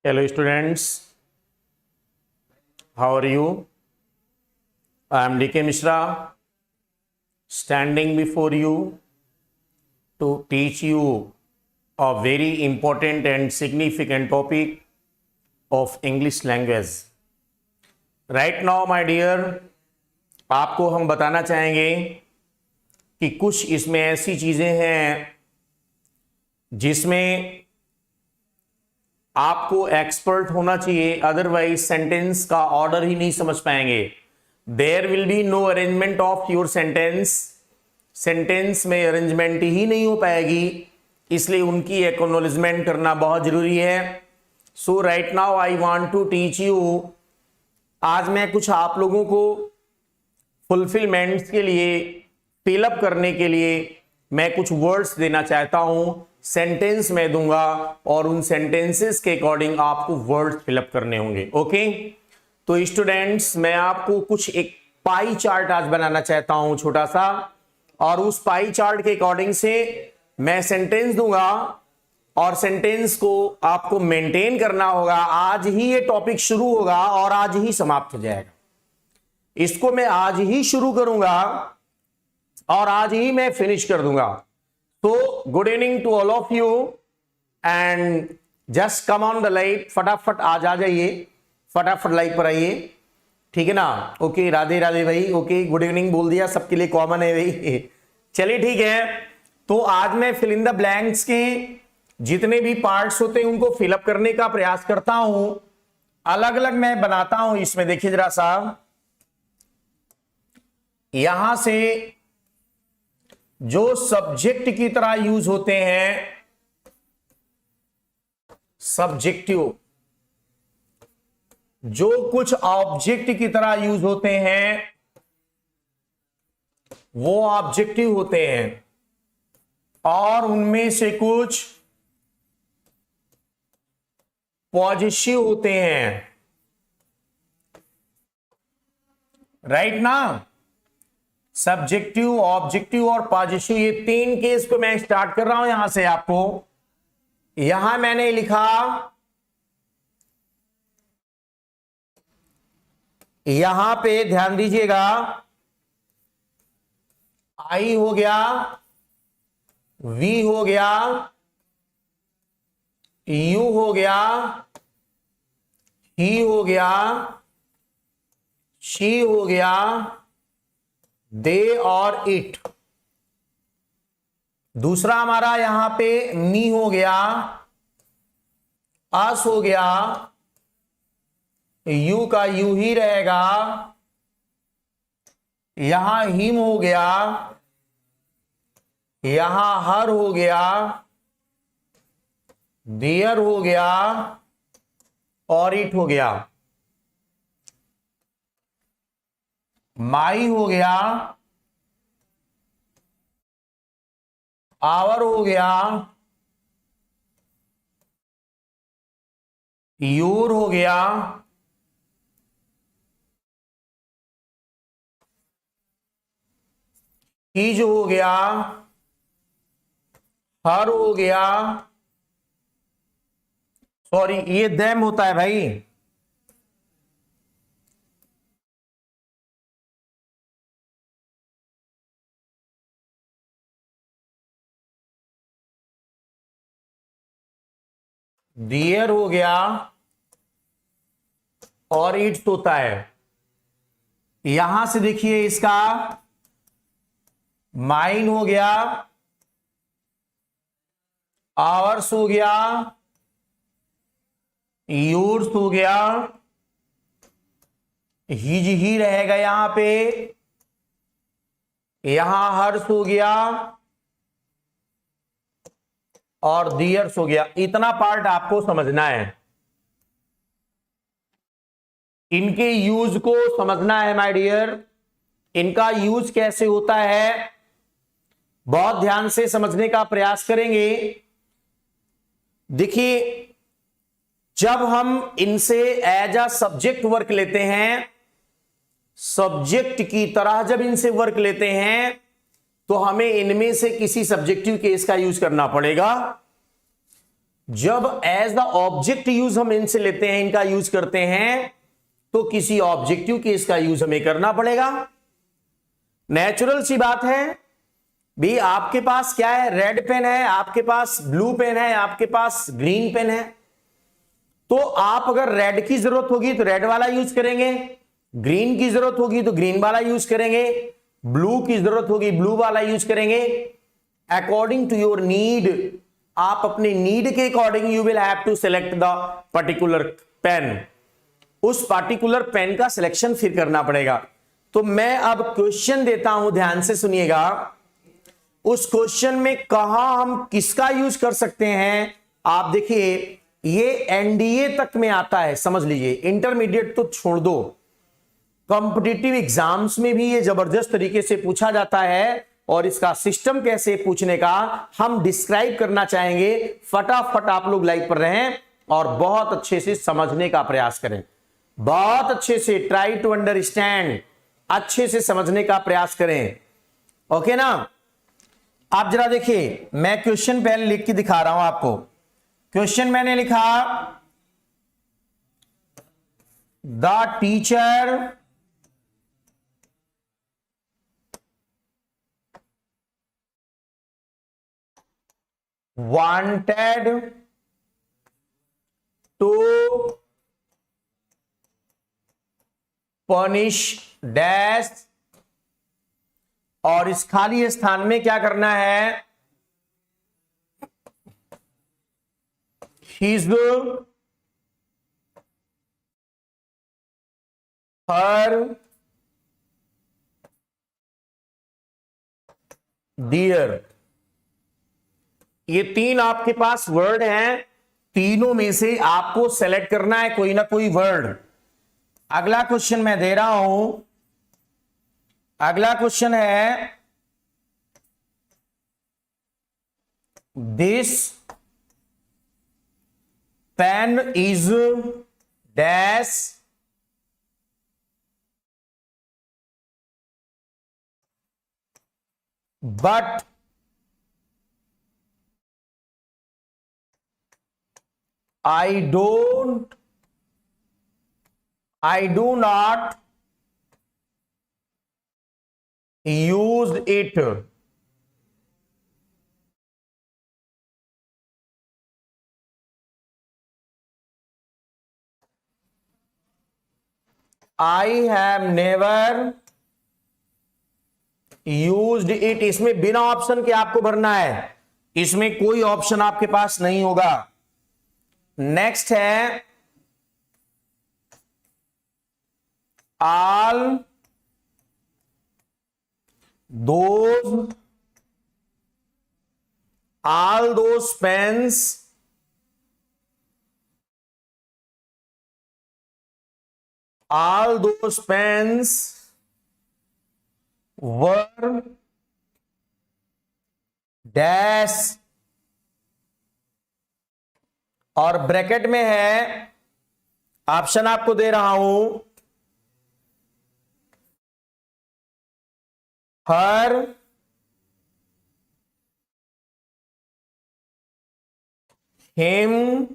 Hello students, how are you? I am DK Mishra, standing before you to teach you a very important and significant topic of English language. Right now my dear, आपको हम बताना चाहेंगे कि कुछ इसमें ऐसी चीज़ें हैं जिसमें आपको एक्सपर्ट होना चाहिए, अदरवाइज सेंटेंस का ऑर्डर ही नहीं समझ पाएंगे. There will be no arrangement of your sentence में अरेंजमेंट ही नहीं हो पाएगी, इसलिए उनकी एक्नॉलेजमेंट करना बहुत जरूरी है. So right now I want to teach you. आज मैं कुछ आप लोगों को फुलफिलमेंट्स के लिए, फिलअप करने के लिए मैं कुछ वर्ड्स देना चाहता हूं. सेंटेंस में दूंगा और उन सेंटेंसेस के अकॉर्डिंग आपको वर्ड फिलअप करने होंगे. ओके, तो स्टूडेंट्स मैं आपको कुछ एक पाई चार्ट आज बनाना चाहता हूं छोटा सा, और उस पाई चार्ट के अकॉर्डिंग से मैं सेंटेंस दूंगा और सेंटेंस को आपको मेंटेन करना होगा. आज ही ये टॉपिक शुरू होगा और आज ही समाप्त हो जाएगा. इसको मैं आज ही शुरू करूंगा और आज ही मैं फिनिश कर दूंगा. तो good evening to all of you and just come on the live. फटाफट आज आ जाइए, फटाफट लाइव पर आइए, ठीक है ना. ओके, राधे राधे भाई. ओके, गुड इवनिंग बोल दिया, सबके लिए कॉमन है भाई. चलिए ठीक है. तो आज मैं फिल इन द ब्लैंक्स के जितने भी पार्ट्स होते हैं उनको फिलअप करने का प्रयास करता हूं. अलग अलग मैं बनाता हूं. इसमें देखिए जरा सा, यहां से जो सब्जेक्ट की तरह यूज होते हैं, सब्जेक्टिव, जो कुछ ऑब्जेक्ट की तरह यूज होते हैं वो ऑब्जेक्टिव होते हैं, और उनमें से कुछ पॉजिटिव होते हैं. राइट ना. सब्जेक्टिव, ऑब्जेक्टिव और पॉजिटिव, ये तीन केस को मैं स्टार्ट कर रहा हूं यहां से. आपको यहां मैंने लिखा, यहां पे ध्यान दीजिएगा, आई हो गया, वी हो गया, यू हो गया, ही हो गया, शी हो गया, दे और इट. दूसरा हमारा यहां पे मी हो गया, अस हो गया, यू का यू ही रहेगा, यहां हिम हो गया, यहां हर हो गया, देयर हो गया और इट हो गया. माई हो गया, आवर हो गया, योर हो गया, हीज हो गया, हर हो गया, सॉरी ये देम होता है भाई, डियर हो गया और इट्स होता है. यहां से देखिए इसका माइन हो गया, आवर्स हो गया, योर्स हो गया, हिज ही रहेगा यहां पे, यहां हर्ष हो गया और दियर्स हो गया. इतना पार्ट आपको समझना है, इनके यूज को समझना है माय डियर. इनका यूज कैसे होता है बहुत ध्यान से समझने का प्रयास करेंगे. देखिए, जब हम इनसे एज अ सब्जेक्ट वर्क लेते हैं, सब्जेक्ट की तरह जब इनसे वर्क लेते हैं, तो हमें इनमें से किसी सब्जेक्टिव केस का यूज करना पड़ेगा. जब एज द ऑब्जेक्ट यूज हम इनसे लेते हैं, इनका यूज करते हैं, तो किसी ऑब्जेक्टिव केस का यूज हमें करना पड़ेगा। नेचुरल सी बात है भी, आपके पास क्या है, रेड पेन है, आपके पास ब्लू पेन है, आपके पास ग्रीन पेन है, तो आप अगर रेड की जरूरत होगी तो रेड वाला यूज करेंगे, ग्रीन की जरूरत होगी तो ग्रीन वाला यूज करेंगे, ब्लू की जरूरत होगी ब्लू वाला यूज करेंगे। अकॉर्डिंग टू योर नीड, आप अपने नीड के according you will have to select the particular pen. उस पर्टिकुलर पेन का सिलेक्शन फिर करना पड़ेगा। तो मैं अब क्वेश्चन देता हूं, ध्यान से सुनिएगा। उस क्वेश्चन में कहां हम किसका यूज कर सकते हैं, आप देखिए, ये एनडीए तक में आता है, समझ लीजिए, इंटरमीडिएट तो छोड़ दो, कॉम्पिटिटिव एग्जाम्स में भी ये जबरदस्त तरीके से पूछा जाता है। और इसका सिस्टम कैसे पूछने का हम डिस्क्राइब करना चाहेंगे। फटाफट आप लोग लाइव पर रहें और बहुत अच्छे से समझने का प्रयास करें, बहुत अच्छे से ट्राई टू अंडरस्टैंड, अच्छे से समझने का प्रयास करें। ओके ना। आप जरा देखिए, मैं क्वेश्चन पहले लिख के दिखा रहा हूं आपको। क्वेश्चन मैंने लिखा, the teacher wanted to punish dash, और इस खाली स्थान में क्या करना है, his, her, dear। ये तीन आपके पास वर्ड हैं, तीनों में से आपको सेलेक्ट करना है कोई ना कोई वर्ड। अगला क्वेश्चन मैं दे रहा हूं, अगला क्वेश्चन है, this pen is dash but I do not use it। I have never used it। इसमें बिना ऑप्शन के आपको भरना है, इसमें कोई ऑप्शन आपके पास नहीं होगा। नेक्स्ट है, all those pens were dash, और ब्रैकेट में है, ऑप्शन आपको दे रहा हूं, हर, हिम,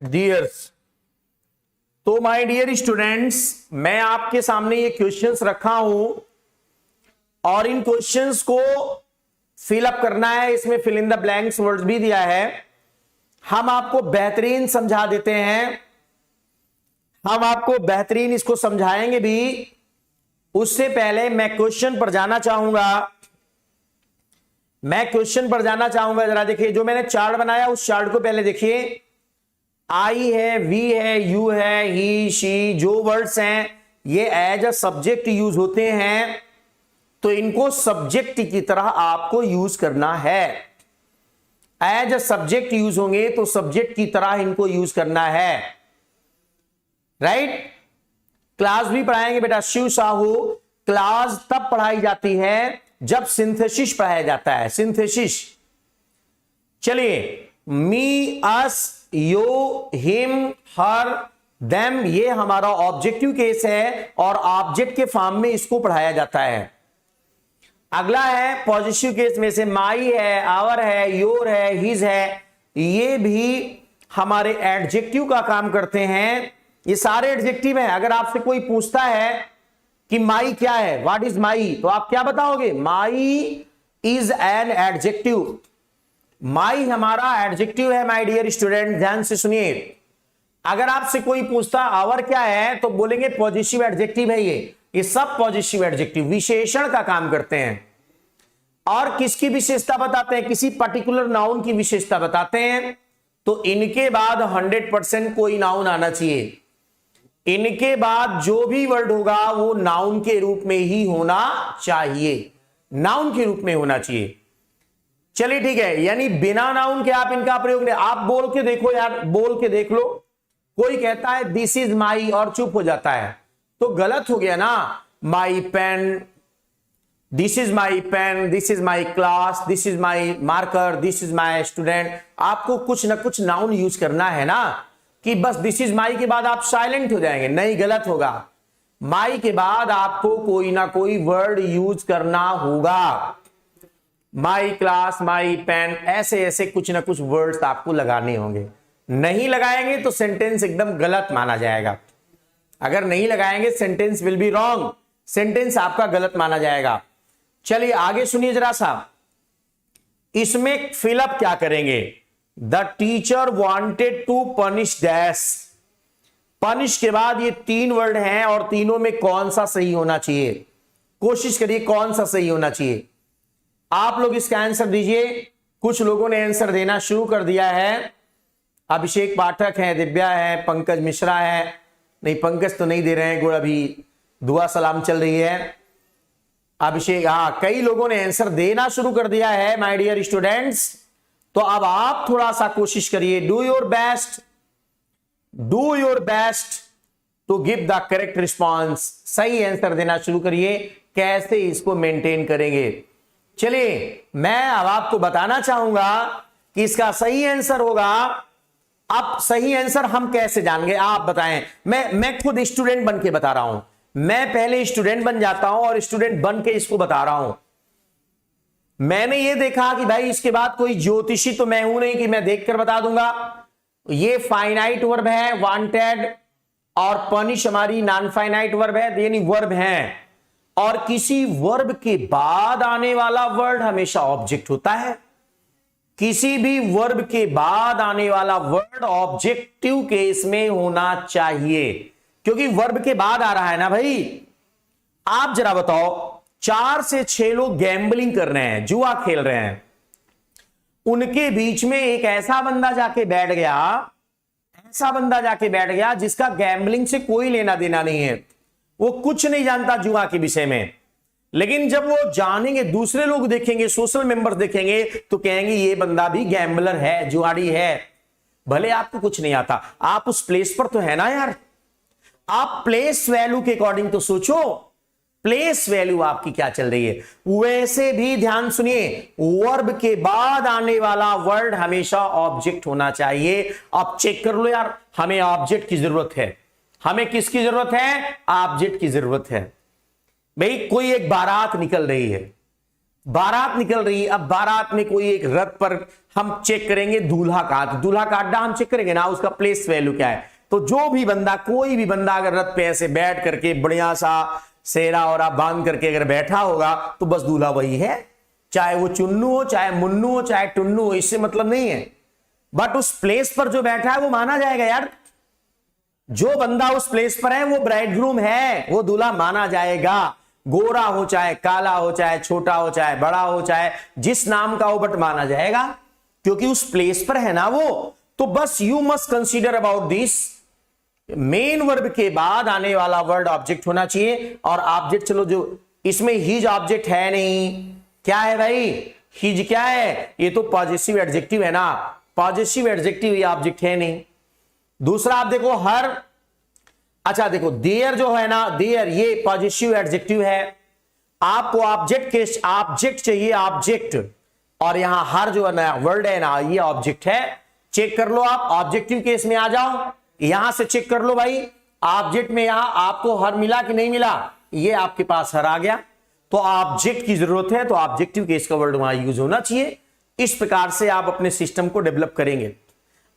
डियर्स। तो माय डियर स्टूडेंट्स, मैं आपके सामने ये क्वेश्चंस रखा हूं और इन क्वेश्चंस को फिलअप करना है। इसमें fill in the blanks words भी दिया है। हम आपको बेहतरीन समझा देते हैं, हम आपको बेहतरीन इसको समझाएंगे भी। उससे पहले मैं क्वेश्चन पर जाना चाहूंगा, जरा देखिए, जो मैंने चार्ट बनाया उस चार्ट को पहले देखिए। आई है, वी है, यू है, ही, शी, जो वर्ड्स हैं ये एज अ सब्जेक्ट यूज होते हैं, तो इनको सब्जेक्ट की तरह आपको यूज करना है। एज अ सब्जेक्ट यूज होंगे तो सब्जेक्ट की तरह इनको यूज करना है, राइट। क्लास भी पढ़ाएंगे बेटा, शिव साहू। क्लास तब पढ़ाई जाती है जब सिंथेसिस पढ़ाया जाता है, सिंथेसिस। चलिए, मी, अस, यो, हिम, हर, देम, ये हमारा ऑब्जेक्टिव केस है और ऑब्जेक्ट के फॉर्म में इसको पढ़ाया जाता है। अगला है पॉजिटिव केस में से माई है, आवर है, योर है, हिज है, ये भी हमारे एडजेक्टिव का काम करते हैं। ये सारे एडजेक्टिव हैं। अगर आपसे कोई पूछता है कि माई क्या है, व्हाट इज माई, तो आप क्या बताओगे? माई इज एन एडजेक्टिव। माई हमारा एडजेक्टिव है माय डियर स्टूडेंट, ध्यान से सुनिए। अगर आपसे कोई पूछता आवर क्या है, तो बोलेंगे पॉजिटिव एडजेक्टिव है। ये सब पॉजिटिव एडजेक्टिव विशेषण का काम करते हैं। और किसकी विशेषता बताते हैं? किसी पर्टिकुलर नाउन की विशेषता बताते हैं। तो इनके बाद 100% कोई नाउन आना चाहिए। इनके बाद जो भी वर्ड होगा वो नाउन के रूप में ही होना चाहिए, नाउन के रूप में होना चाहिए। चलिए ठीक है, यानी बिना नाउन के आप इनका प्रयोग नहीं। आप बोल के देखो यार, बोल के देख लो। कोई कहता है दिस इज माई और चुप हो जाता है, तो गलत हो गया ना। My pen, this is my pen, this is my class, this is my marker, this is my student. आपको कुछ ना कुछ नाउन यूज करना है ना, कि बस दिस इज माई के बाद आप साइलेंट हो जाएंगे, नहीं, गलत होगा। माई के बाद आपको कोई ना कोई वर्ड यूज करना होगा। माई क्लास, माई पेन, ऐसे ऐसे कुछ ना कुछ वर्ड्स आपको लगाने होंगे। नहीं लगाएंगे तो सेंटेंस एकदम गलत माना जाएगा। अगर नहीं लगाएंगे sentence will be wrong, sentence आपका गलत माना जाएगा। चलिए आगे सुनिए जरा सा, इसमें फिलअप क्या करेंगे? The teacher wanted to punish dash. Punish के बाद ये 3 वर्ड हैं और तीनों में कौन सा सही होना चाहिए? कोशिश करिए कौन सा सही होना चाहिए। आप लोग इसका आंसर दीजिए। कुछ लोगों ने आंसर देना शुरू कर दिया है। अभिषेक पाठक है, दिव्या है, पंकज मिश्रा है, नहीं पंकज तो नहीं दे रहे हैं गुड़, अभी दुआ सलाम चल रही है। अभिषेक, हाँ, कई लोगों ने आंसर देना शुरू कर दिया है माय डियर स्टूडेंट्स। तो अब आप थोड़ा सा कोशिश करिए, do your best to give the correct response. सही आंसर देना शुरू करिए। कैसे इसको मेंटेन करेंगे? चलिए मैं अब आपको बताना चाहूंगा कि इसका सही आंसर होगा। अब सही आंसर हम कैसे जानेंगे, आप बताएं। मैं खुद स्टूडेंट बन के बता रहा हूं। मैं पहले स्टूडेंट बन जाता हूं और स्टूडेंट बन के इसको बता रहा हूं। मैंने ये देखा कि भाई इसके बाद कोई ज्योतिषी तो मैं हूं नहीं कि मैं देखकर बता दूंगा। ये फाइनाइट वर्ब है, वांटेड, और पनिश हमारी नॉन फाइनाइट वर्ब है, यानी वर्ब है। और किसी वर्ब के बाद आने वाला वर्ड हमेशा ऑब्जेक्ट होता है। किसी भी वर्ब के बाद आने वाला वर्ड ऑब्जेक्टिव केस में होना चाहिए, क्योंकि वर्ब के बाद आ रहा है ना भाई। आप जरा बताओ, 4 से 6 लोग गैम्बलिंग कर रहे हैं, जुआ खेल रहे हैं। उनके बीच में एक ऐसा बंदा जाके बैठ गया, जिसका गैम्बलिंग से कोई लेना देना नहीं है, वो कुछ नहीं जानता जुआ के विषय में। लेकिन जब वो जानेंगे, दूसरे लोग देखेंगे, सोशल मेंबर्स देखेंगे, तो कहेंगे ये बंदा भी गैम्बलर है, जुआड़ी है। भले आपको कुछ नहीं आता, आप उस प्लेस पर तो है ना यार। आप प्लेस वैल्यू के अकॉर्डिंग तो सोचो, प्लेस वैल्यू आपकी क्या चल रही है। वैसे भी ध्यान सुनिए, वर्ब के बाद आने वाला वर्ड हमेशा ऑब्जेक्ट होना चाहिए। आप चेक कर लो यार, हमें ऑब्जेक्ट की जरूरत है। हमें किसकी जरूरत है? ऑब्जेक्ट की जरूरत है। भाई कोई एक बारात निकल रही है, अब बारात में कोई एक रथ पर हम चेक करेंगे दूल्हा का, तो दूल्हा का अड्डा हम चेक करेंगे ना, उसका प्लेस वैल्यू क्या है। तो जो भी बंदा, कोई भी बंदा अगर रथ पे ऐसे बैठ करके बढ़िया सा सेरा और बांध करके अगर बैठा होगा, तो बस दूल्हा वही है। चाहे वो चुन्नू हो, चाहे मुन्नू हो, चाहे टुन्नू हो, इससे मतलब नहीं है। बट उस प्लेस पर जो बैठा है वो माना जाएगा यार। जो बंदा उस प्लेस पर है वो ब्राइडग्रूम है, वो दूल्हा माना जाएगा। गोरा हो, चाहे काला हो, चाहे छोटा हो, चाहे बड़ा हो, चाहे जिस नाम का हो, बट माना जाएगा, क्योंकि उस प्लेस पर है ना वो। तो बस you must consider about this, main verb के बाद आने वाला वर्ड ऑब्जेक्ट होना चाहिए। और ऑब्जेक्ट, चलो जो इसमें हिज ऑब्जेक्ट है नहीं, क्या है भाई? हिज क्या है? ये तो पॉजिटिव एडजेक्टिव है ना, पॉजिटिव एडजेक्टिव, ये ऑब्जेक्ट है नहीं। दूसरा आप देखो हर, अच्छा देखो देयर जो है ना, देयर ये पॉजिटिव एडजेक्टिव है। आपको ऑब्जेक्ट चाहिए, ऑब्जेक्ट, और यहां हर जो है ना वर्ड है ना, ये ऑब्जेक्ट है। चेक कर लो, आप ऑब्जेक्टिव केस में आ जाओ, यहां से चेक कर लो भाई, ऑब्जेक्ट में यहां आपको हर मिला कि नहीं मिला? ये आपके पास हर आ गया। तो ऑब्जेक्ट की जरूरत है, तो ऑब्जेक्टिव केस का वर्ड वहां यूज होना चाहिए। इस प्रकार से आप अपने सिस्टम को डेवलप करेंगे।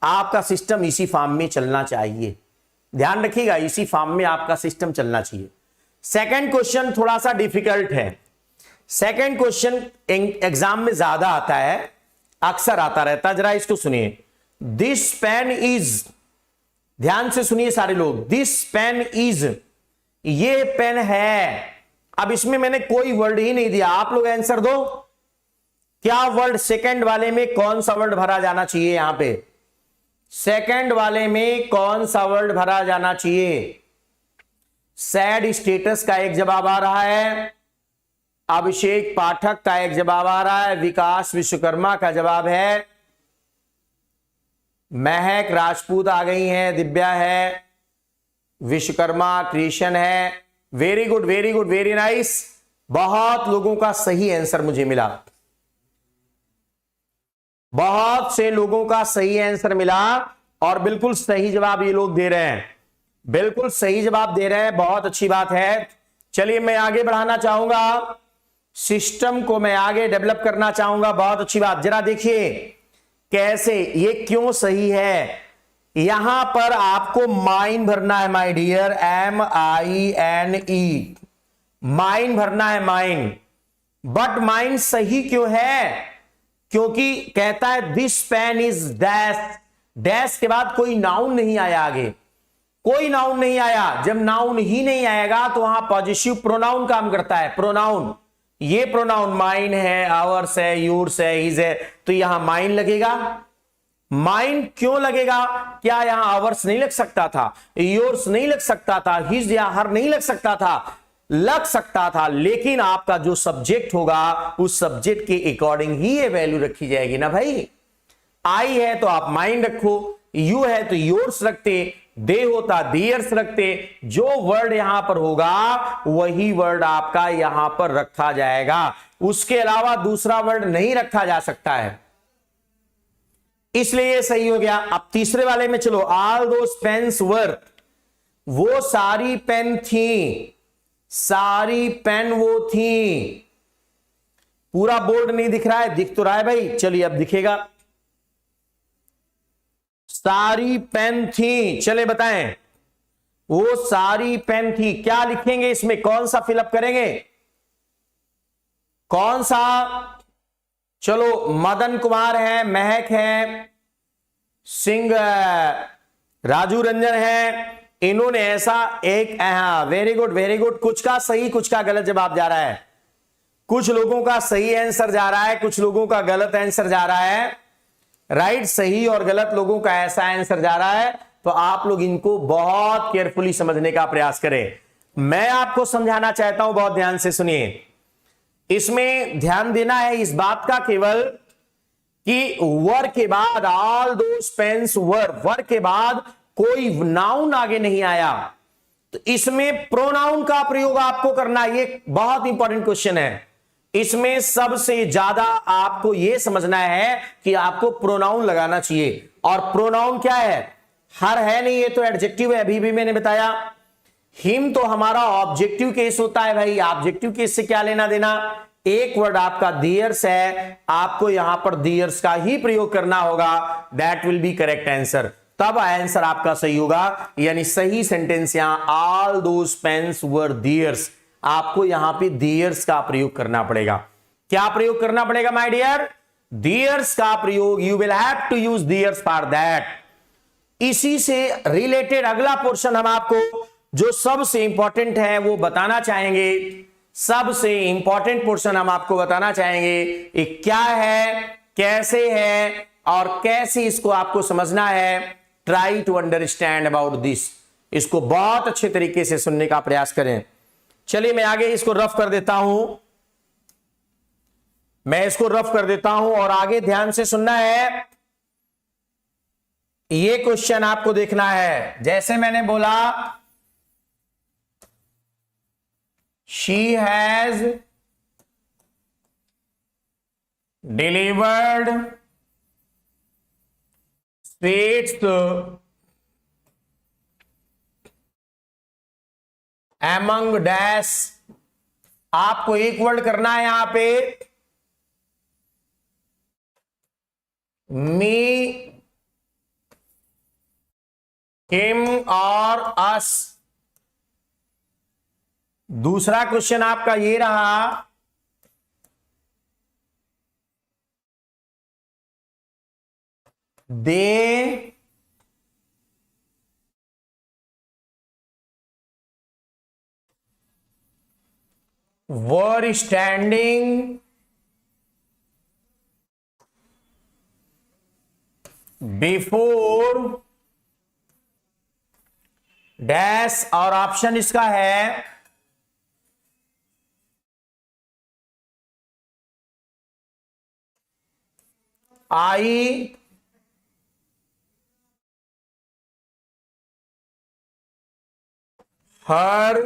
आपका सिस्टम इसी फॉर्म में चलना चाहिए, ध्यान रखिएगा, इसी फॉर्म में आपका सिस्टम चलना चाहिए। सेकंड क्वेश्चन थोड़ा सा डिफिकल्ट है। सेकंड क्वेश्चन एग्जाम में ज्यादा आता है, अक्सर आता रहता है, जरा इसको सुनिए। दिस पेन इज, ध्यान से सुनिए सारे लोग, दिस पेन इज, ये पेन है। अब इसमें मैंने कोई वर्ड ही नहीं दिया, आप लोग आंसर दो। क्या वर्ड सेकंड वाले में कौन सा वर्ड भरा जाना चाहिए? यहां पे सेकंड वाले में कौन सा वर्ड भरा जाना चाहिए? सैड स्टेटस का एक जवाब आ रहा है, अभिषेक पाठक का एक जवाब आ रहा है, विकास विश्वकर्मा का जवाब है, महक राजपूत आ गई हैं, दिव्या है, विश्वकर्मा क्रिशन है। Very good, very good, very nice. बहुत लोगों का सही आंसर मुझे मिला, बहुत से लोगों का सही आंसर मिला और बिल्कुल सही जवाब ये लोग दे रहे हैं, बिल्कुल सही जवाब दे रहे हैं, बहुत अच्छी बात है। चलिए मैं आगे बढ़ाना चाहूंगा, सिस्टम को मैं आगे डेवलप करना चाहूंगा, बहुत अच्छी बात। जरा देखिए कैसे, ये क्यों सही है। यहां पर आपको माइन भरना है माय डियर, MINE, माइन भरना है, माइन। बट माइन सही क्यों है? क्योंकि कहता है this pen is dash, dash के बाद कोई नाउन नहीं आया, आगे कोई नाउन नहीं आया। जब नाउन ही नहीं आएगा तो वहां पॉजिटिव प्रोनाउन काम करता है, प्रोनाउन। ये प्रोनाउन माइन है, आवर्स है, योर्स है, हिज है, तो यहां माइन लगेगा। माइन क्यों लगेगा? क्या यहां आवर्स नहीं लग सकता था, योर्स नहीं लग सकता था, हिज या हर नहीं लग सकता था? लग सकता था, लेकिन आपका जो सब्जेक्ट होगा उस सब्जेक्ट के अकॉर्डिंग ही ये वैल्यू रखी जाएगी ना भाई। आई है तो आप माइन रखो, यू है तो योर्स रखते, दे होता दियर्स रखते। जो वर्ड यहां पर होगा वही वर्ड आपका यहां पर रखा जाएगा, उसके अलावा दूसरा वर्ड नहीं रखा जा सकता है, इसलिए ये सही हो गया। अब तीसरे वाले में चलो, ऑल दोस पेन्स वर, वो सारी पेन थी, सारी पेन वो थी। पूरा बोर्ड नहीं दिख रहा है, दिख तो रहा है भाई, चलिए अब दिखेगा। सारी पेन थी, चले बताएं, वो सारी पेन थी। क्या लिखेंगे इसमें, कौन सा फिलअप करेंगे, कौन सा? चलो मदन कुमार है, महक है, सिंह, राजू रंजन है, इन्होंने ऐसा एक, वेरी गुड, वेरी गुड। कुछ का सही कुछ का गलत जवाब जा रहा है, कुछ लोगों का सही आंसर जा रहा है, कुछ लोगों का गलत आंसर जा रहा है। राइट, सही और गलत लोगों का ऐसा आंसर जा रहा है, तो आप लोग इनको बहुत केयरफुली समझने का प्रयास करें। मैं आपको समझाना चाहता हूं, बहुत ध्यान से सुनिए। इसमें ध्यान देना है इस बात का केवल कि वर के बाद, ऑल दोस पेन्स वर, वर के बाद कोई नाउन आगे नहीं आया, तो इसमें प्रोनाउन का प्रयोग आपको करना है। ये बहुत इंपॉर्टेंट क्वेश्चन है। इसमें सबसे ज्यादा आपको यह समझना है कि आपको प्रोनाउन लगाना चाहिए। और प्रोनाउन क्या है? हर है नहीं, ये तो एडजेक्टिव है, अभी भी मैंने बताया। हिम तो हमारा ऑब्जेक्टिव केस होता है भाई, ऑब्जेक्टिव केस से क्या लेना देना। एक वर्ड आपका दियर्स है, आपको यहां पर दियर्स का ही प्रयोग करना होगा, that will be correct answer, तब आंसर आपका सही होगा। यानी सही सेंटेंस यहां, all those pens were theirs, आपको यहां पे दियर्स का प्रयोग करना पड़ेगा। क्या प्रयोग करना पड़ेगा माय डियर? दियर्स का प्रयोग, you will have to use theirs for that. इसी से रिलेटेड अगला पोर्शन हम आपको जो सबसे इंपॉर्टेंट है वो बताना चाहेंगे। सबसे इंपॉर्टेंट पोर्शन हम आपको बताना चाहेंगे, ये क्या है, कैसे है और कैसे इसको आपको समझना है। Try to understand about this, इसको बहुत अच्छे तरीके से सुनने का प्रयास करें। चलिए मैं आगे इसको रफ कर देता हूं, मैं इसको रफ कर देता हूं और आगे ध्यान से सुनना है। ये क्वेश्चन आपको देखना है, जैसे मैंने बोला, she has delivered sweets among dash आपको एक वर्ड करना है यहां पे, मी, हिम और अस। दूसरा क्वेश्चन आपका ये रहा, दे वर स्टैंडिंग बिफोर डैश, और ऑप्शन इसका है आई हर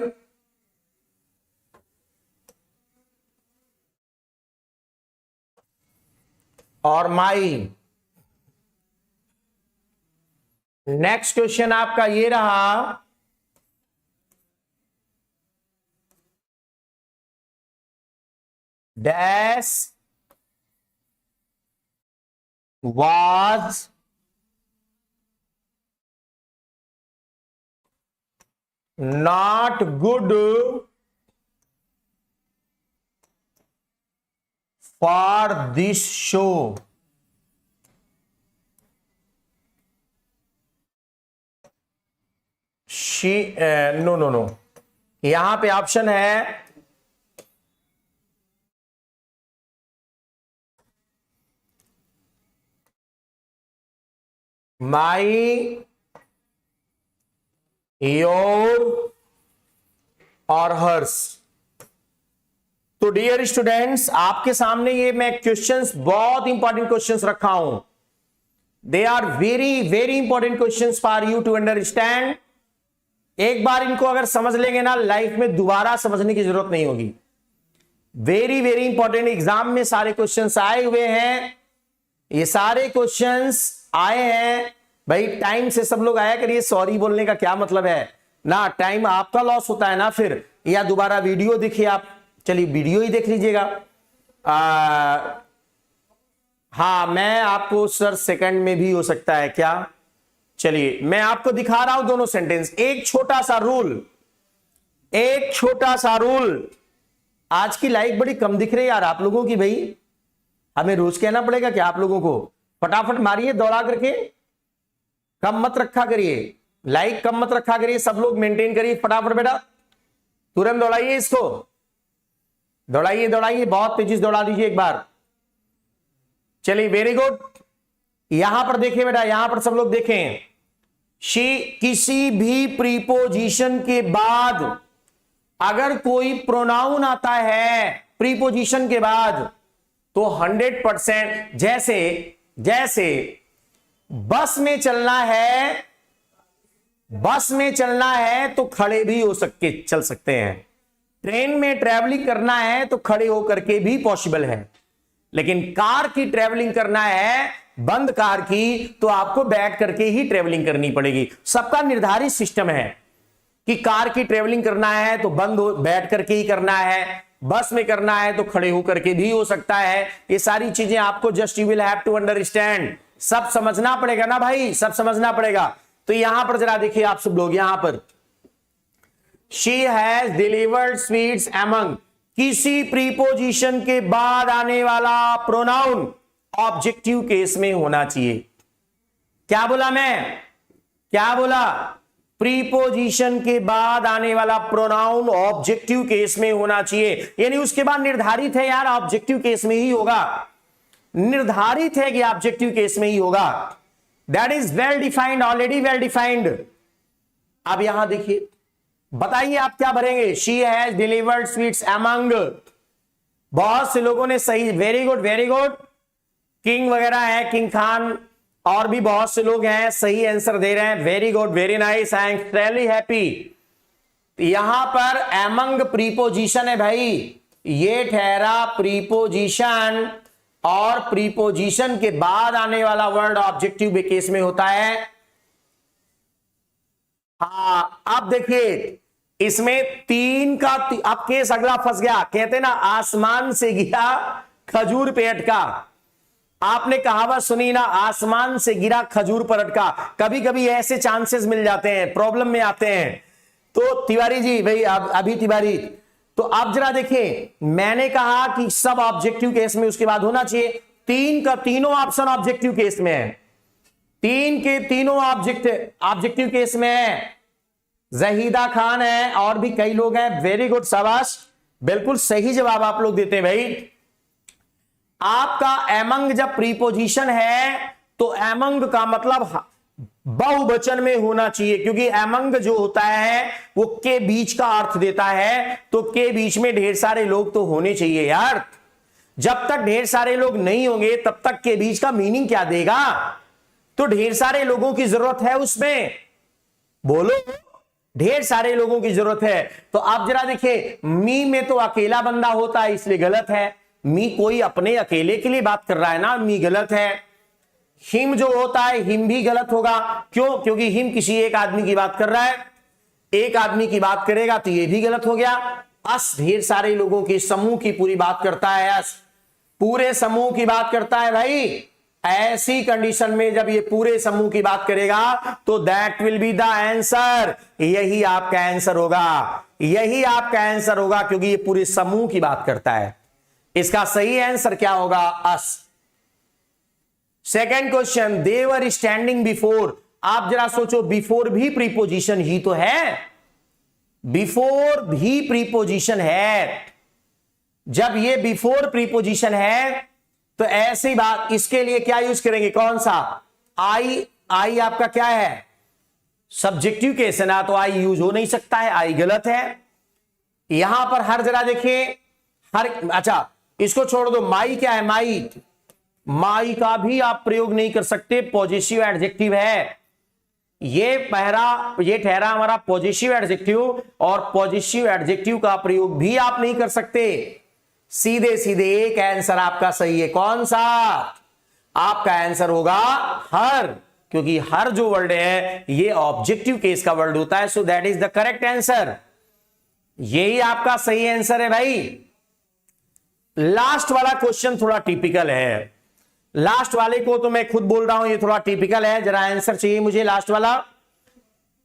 और माई। नेक्स्ट क्वेश्चन आपका ये रहा, dash was not good for this show. She no no no, यहां पे ऑप्शन है माई, योर और हर्स। तो डियर स्टूडेंट्स, आपके सामने ये मैं क्वेश्चंस, बहुत इंपॉर्टेंट क्वेश्चंस रखा हूं। They are very very important questions for you to understand. एक बार इनको अगर समझ लेंगे ना, लाइफ में दोबारा समझने की जरूरत नहीं होगी। वेरी वेरी इंपॉर्टेंट, एग्जाम में सारे क्वेश्चंस आए हुए हैं। ये सारे क्वेश्चंस आए हैं भाई। टाइम से सब लोग आया करिए। सॉरी बोलने का क्या मतलब है ना, टाइम आपका लॉस होता है ना फिर, या दोबारा वीडियो देखिए आप। चलिए वीडियो ही देख लीजिएगा। हाँ, मैं आपको सर सेकंड में भी हो सकता है क्या? चलिए मैं आपको दिखा रहा हूं दोनों सेंटेंस। एक छोटा सा रूल, एक छोटा सा रूल। आज की लाइफ बड़ी कम दिख रही है यार आप लोगों की। भाई हमें रोज कहना पड़ेगा क्या आप लोगों को? फटाफट मारिए दौड़ा करके, कम मत रखा करिए, लाइक कम मत रखा करिए। सब लोग मेंटेन करिए फटाफट बेटा, तुरंत दौड़ाइए इसको, दौड़ाइए दौड़ाइए, बहुत तेजी से दौड़ा दीजिए एक बार। चलिए वेरी गुड। यहां पर देखिए बेटा, यहां पर सब लोग देखें। शी, किसी भी प्रीपोजिशन के बाद अगर कोई प्रोनाउन आता है प्रीपोजिशन के बाद, तो 100%, जैसे जैसे बस में चलना है, बस में चलना है तो खड़े भी हो सकते, चल सकते हैं। ट्रेन में ट्रैवलिंग करना है तो खड़े होकर के भी पॉसिबल है। लेकिन कार की ट्रैवलिंग करना है, बंद कार की, तो आपको बैठ करके ही ट्रैवलिंग करनी पड़ेगी। सबका निर्धारित सिस्टम है कि कार की ट्रैवलिंग करना है तो बंद बैठ करके ही करना है, बस में करना है तो खड़े होकर के भी हो सकता है। ये सारी चीजें आपको just you will have to understand, सब समझना पड़ेगा ना भाई, सब समझना पड़ेगा। तो यहां पर जरा देखिए आप सब लोग, यहां पर she has delivered sweets among, किसी प्रीपोजिशन के बाद आने वाला प्रोनाउन ऑब्जेक्टिव केस में होना चाहिए। क्या बोला मैं, क्या बोला? प्रीपोजिशन के बाद आने वाला प्रोनाउन ऑब्जेक्टिव केस में होना चाहिए, यानी उसके बाद निर्धारित है यार ऑब्जेक्टिव केस में ही होगा, निर्धारित है कि ऑब्जेक्टिव केस में ही होगा। That is well defined, already well defined. अब यहां देखिए, बताइए आप क्या भरेंगे? She has delivered sweets among, बहुत से लोगों ने सही, very good very good. King वगैरह है, किंग खान, और भी बहुत से लोग हैं सही आंसर दे रहे हैं। Very good, very nice, I am really happy. यहां पर अमंग प्रीपोजिशन है भाई, ये ठहरा प्रीपोजिशन, और प्रीपोजिशन के बाद आने वाला वर्ड ऑब्जेक्टिव केस में होता है। हाँ अब देखिए, इसमें तीन का अब केस अगला फंस गया। कहते ना आसमान से गिरा खजूर पे अटका। आपने कहावत सुनी ना, आसमान से गिरा खजूर पर अटका। कभी कभी ऐसे चांसेस मिल जाते हैं, प्रॉब्लम में आते हैं। तो तिवारी जी भाई, अभी तिवारी, तो आप जरा देखिए, मैंने कहा कि सब ऑब्जेक्टिव केस में उसके बाद होना चाहिए। तीन का तीनों ऑप्शन ऑब्जेक्टिव केस में है, तीन के तीनों ऑब्जेक्टिव केस में है। जहीदा खान है और भी कई लोग हैं। वेरी गुड, शाबाश, बिल्कुल सही जवाब आप लोग देते हैं भाई। आपका एमंग जब प्रीपोजिशन है तो एमंग का मतलब बहुवचन में होना चाहिए, क्योंकि एमंग जो होता है वो के बीच का अर्थ देता है। तो के बीच में ढेर सारे लोग तो होने चाहिए यार। जब तक ढेर सारे लोग नहीं होंगे तब तक के बीच का मीनिंग क्या देगा? तो ढेर सारे लोगों की जरूरत है उसमें, बोलो, ढेर सारे लोगों की जरूरत है। तो आप जरा देखिए, मी में तो अकेला बंदा होता है इसलिए गलत है। मी कोई अपने अकेले के लिए बात कर रहा है ना, मी गलत है। हिम जो होता है, हिम भी गलत होगा। क्यों? क्योंकि हिम किसी एक आदमी की बात कर रहा है, एक आदमी की बात करेगा तो ये भी गलत हो गया। अस ढेर सारे लोगों के समूह की पूरी बात करता है, अस पूरे समूह की बात करता है भाई। ऐसी कंडीशन में जब ये पूरे समूह की बात करेगा तो that will be the answer. यही आपका आंसर होगा, यही आपका आंसर होगा, क्योंकि ये पूरे समूह की बात करता है। इसका सही आंसर क्या होगा? Us. Second question, they were standing before. आप जरा सोचो, बिफोर भी प्रीपोजिशन ही तो है, बिफोर भी प्रीपोजिशन है। जब ये बिफोर प्रीपोजिशन है तो ऐसी बात, इसके लिए क्या यूज करेंगे? कौन सा? आई। आई आपका क्या है? सब्जेक्टिव केस है ना, तो आई यूज हो नहीं सकता है, आई गलत है। यहां पर हर जरा देखिए, हर, अच्छा इसको छोड़ दो, माई क्या है? माई, माई का भी आप प्रयोग नहीं कर सकते, पॉजिटिव एडजेक्टिव है। ये ठहरा हमारा पॉजिटिव एडजेक्टिव, और पॉजिटिव एडजेक्टिव का प्रयोग भी आप नहीं कर सकते। सीधे सीधे एक आंसर आपका सही है। कौन सा? आपका आंसर होगा हर, क्योंकि हर जो वर्ड है ये ऑब्जेक्टिव केस का वर्ड होता है। So that is the correct answer. यही आपका सही आंसर है भाई। लास्ट वाला क्वेश्चन थोड़ा टिपिकल है, लास्ट वाले को तो मैं खुद बोल रहा हूं, ये थोड़ा टिपिकल है। जरा आंसर चाहिए मुझे लास्ट वाला।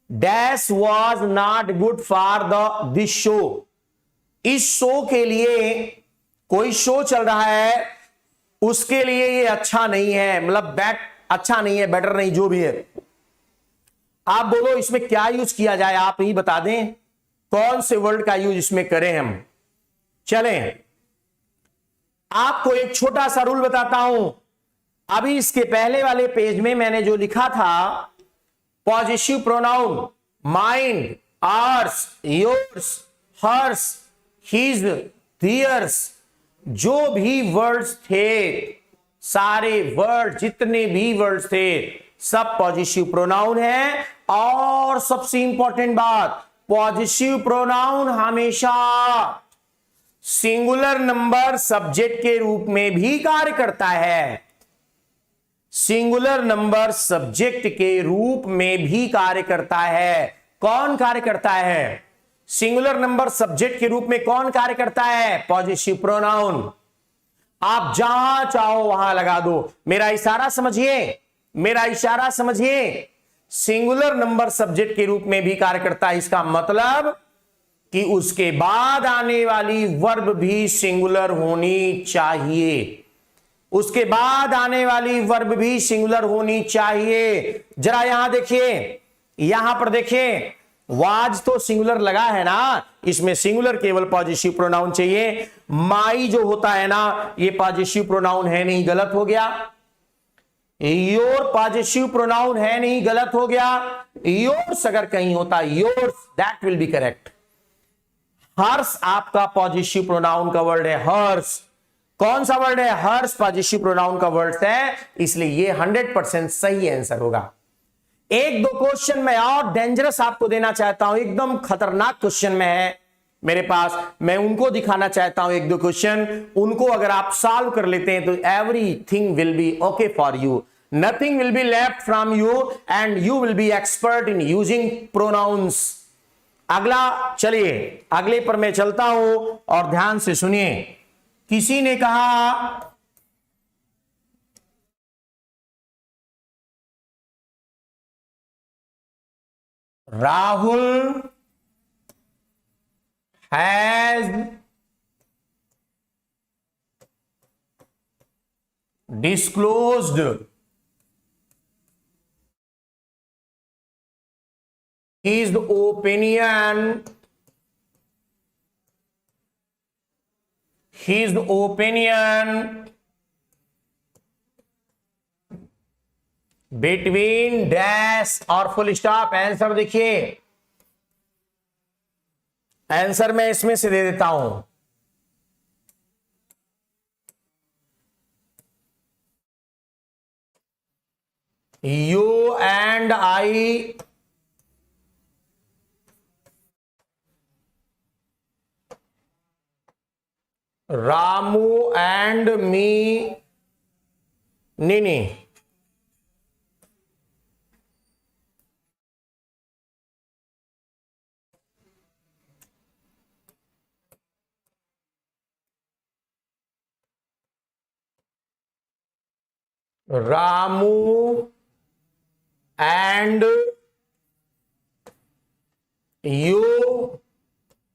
Dash was not good for this show. इस शो के लिए, कोई शो चल रहा है उसके लिए ये अच्छा नहीं है, मतलब अच्छा नहीं है, बेटर नहीं, जो भी है। आप बोलो इसमें क्या यूज किया जाए, आप ही बता दें कौन से वर्ड का यूज इसमें करें हम। चलें, आपको एक छोटा सा रूल बताता हूं। अभी इसके पहले वाले पेज में मैंने जो लिखा था, positive pronoun, mine, ours, yours, hers, his, theirs, जो भी वर्ड्स थे, सारे वर्ड, जितने भी वर्ड्स थे, सब पॉजिटिव प्रोनाउन है। और सबसे इंपॉर्टेंट बात, पॉजिटिव प्रोनाउन हमेशा सिंगुलर नंबर सब्जेक्ट के रूप में भी कार्य करता है। सिंगुलर नंबर सब्जेक्ट के रूप में भी कार्य करता है। कौन कार्य करता है? सिंगुलर नंबर सब्जेक्ट के रूप में कौन कार्य करता है? Positive pronoun. आप जहां चाहो वहां लगा दो। मेरा इशारा समझिए, मेरा इशारा समझिए। सिंगुलर नंबर सब्जेक्ट के रूप में भी कार्य करता है, इसका मतलब कि उसके बाद आने वाली वर्ब भी सिंगुलर होनी चाहिए। उसके बाद आने वाली वर्ब भी सिंगुलर होनी चाहिए। जरा यहां देखिए, यहां पर देखिए, वाज तो सिंगुलर लगा है ना, इसमें सिंगुलर केवल पॉजिटिव प्रोनाउन चाहिए। माई जो होता है ना, ये पॉजिटिव प्रोनाउन है नहीं, गलत हो गया। योर पॉजिटिव प्रोनाउन है नहीं, गलत हो गया। योर्स अगर कहीं होता, yours, that will be correct. Harsh आपका पॉजिटिव प्रोनाउन का वर्ड है, हर्ष। कौन सा वर्ड है? हर्ष पॉजिटिव प्रोनाउन का वर्ड है, इसलिए ये 100% सही आंसर होगा। एक दो क्वेश्चन में और डेंजरस आपको देना चाहता हूं, एकदम खतरनाक क्वेश्चन में है मेरे पास, मैं उनको दिखाना चाहता हूं। एक दो क्वेश्चन, उनको अगर आप सॉल्व कर लेते हैं तो everything will be okay for you, nothing will be left from you, and you will be expert in using pronouns. अगला, चलिए अगले पर मैं चलता हूं और ध्यान से सुनिए। किसी ने कहा Rahul has disclosed his opinion between dash और फुल स्टॉप। आंसर देखिए, आंसर मैं इसमें से दे देता हूं। You and I Ramu and me Nini Ramu and you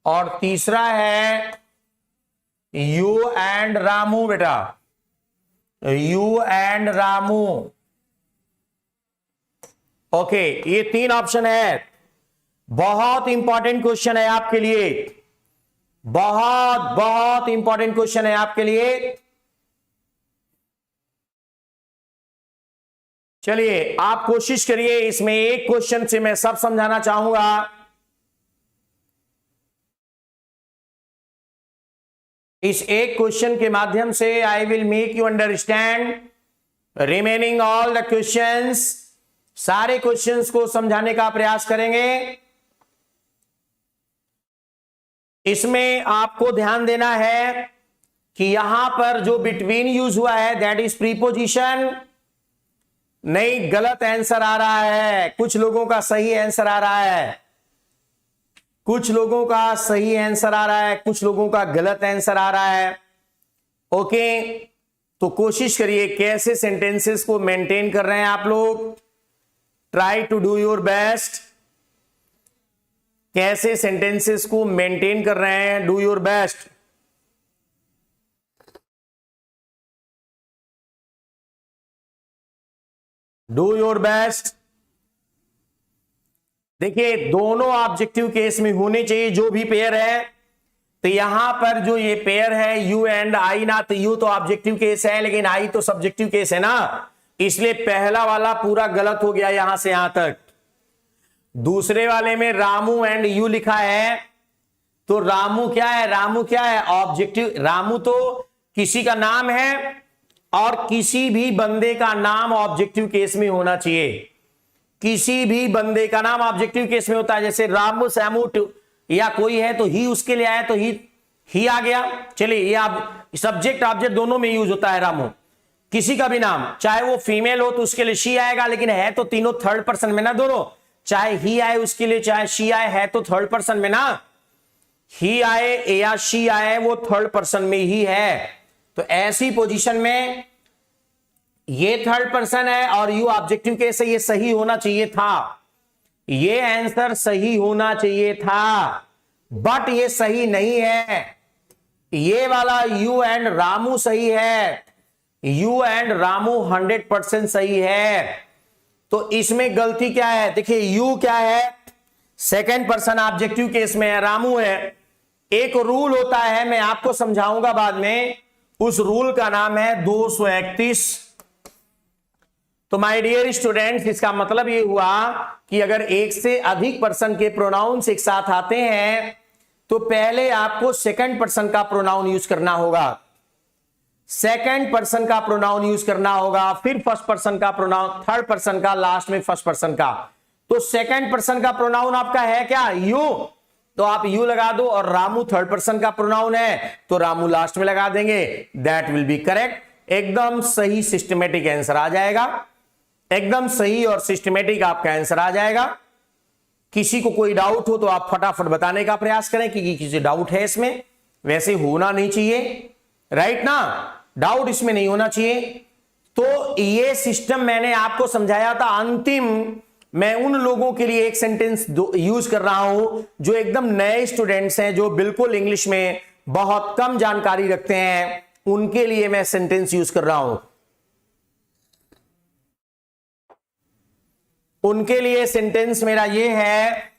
और तीसरा है यू एंड रामू। बेटा यू एंड रामू, ओके, ये 3 ऑप्शन है। बहुत इंपॉर्टेंट क्वेश्चन है आपके लिए, बहुत बहुत इंपॉर्टेंट क्वेश्चन है आपके लिए। चलिए आप कोशिश करिए, इसमें एक क्वेश्चन से मैं सब समझाना चाहूंगा। इस एक क्वेश्चन के माध्यम से I will make you understand remaining all the questions. सारे क्वेश्चंस को समझाने का प्रयास करेंगे। इसमें आपको ध्यान देना है कि यहां पर जो बिटवीन यूज हुआ है दैट इज प्रीपोजिशन। नहीं, गलत आंसर आ रहा है। कुछ लोगों का सही आंसर आ रहा है, कुछ लोगों का सही आंसर आ रहा है, कुछ लोगों का गलत आंसर आ रहा है। ओके, तो कोशिश करिए कैसे सेंटेंसेस को मेंटेन कर रहे हैं आप लोग। Try to do your best. कैसे सेंटेंसेस को मेंटेन कर रहे हैं, do your best. Do your best. देखिए दोनों ऑब्जेक्टिव केस में होने चाहिए जो भी पेयर है। तो यहां पर जो ये पेयर है यू एंड आई ना, तो यू तो ऑब्जेक्टिव केस है लेकिन आई तो सब्जेक्टिव केस है ना, इसलिए पहला वाला पूरा गलत हो गया यहां से यहां तक। दूसरे वाले में रामू एंड यू लिखा है, तो रामू क्या है, रामू क्या है, ऑब्जेक्टिव। रामू तो किसी का नाम है और किसी भी बंदे का नाम ऑब्जेक्टिव केस में होना चाहिए। किसी भी बंदे का नाम ऑब्जेक्टिव केस में होता है। जैसे रामू सैमू या कोई है तो ही उसके लिए आया तो ही आ गया। चलिए ये आप सब्जेक्ट ऑब्जेक्ट दोनों में यूज होता है रामू। किसी का भी नाम चाहे वो फीमेल हो तो उसके लिए शी आएगा, लेकिन है तो तीनों थर्ड पर्सन में ना दोनों। चाहे ही आए उसके लिए चाहे शी आए, है तो थर्ड पर्सन में ना। ही आए या शी आए वो थर्ड पर्सन में ही है। तो ऐसी पोजीशन में ये थर्ड पर्सन है और यू ऑब्जेक्टिव केस है, ये सही होना चाहिए था। ये आंसर सही होना चाहिए था, बट ये सही नहीं है। ये वाला यू एंड रामू सही है, यू एंड रामू 100% सही है। तो इसमें गलती क्या है, देखिए यू क्या है, सेकंड पर्सन ऑब्जेक्टिव केस में है, रामू है। एक रूल होता है, मैं आपको समझाऊंगा बाद में, उस रूल का नाम है 231। तो माय डियर स्टूडेंट्स, इसका मतलब ये हुआ कि अगर एक से अधिक पर्सन के प्रोनाउंस एक साथ आते हैं तो पहले आपको सेकंड पर्सन का प्रोनाउन यूज करना होगा, सेकंड पर्सन का प्रोनाउन यूज करना होगा, फिर फर्स्ट पर्सन का प्रोनाउन, थर्ड पर्सन का, लास्ट में फर्स्ट पर्सन का। तो सेकंड पर्सन का प्रोनाउन आपका है क्या, यू, तो आप यू लगा दो, और रामू थर्ड पर्सन का प्रोनाउन है तो रामू लास्ट में लगा देंगे। That will be correct. एकदम सही सिस्टमेटिक आंसर आ जाएगा, एकदम सही और सिस्टमेटिक आपका आंसर आ जाएगा। किसी को कोई डाउट हो तो आप फटाफट बताने का प्रयास करें कि किसी डाउट है इसमें, वैसे होना नहीं चाहिए, राइट ना, डाउट इसमें नहीं होना चाहिए। तो ये सिस्टम मैंने आपको समझाया था। अंतिम मैं उन लोगों के लिए एक सेंटेंस यूज कर रहा हूं जो एकदम नए स्टूडेंट्स हैं, जो बिल्कुल इंग्लिश में बहुत कम जानकारी रखते हैं, उनके लिए मैं सेंटेंस यूज कर रहा हूं। उनके लिए सेंटेंस मेरा ये है,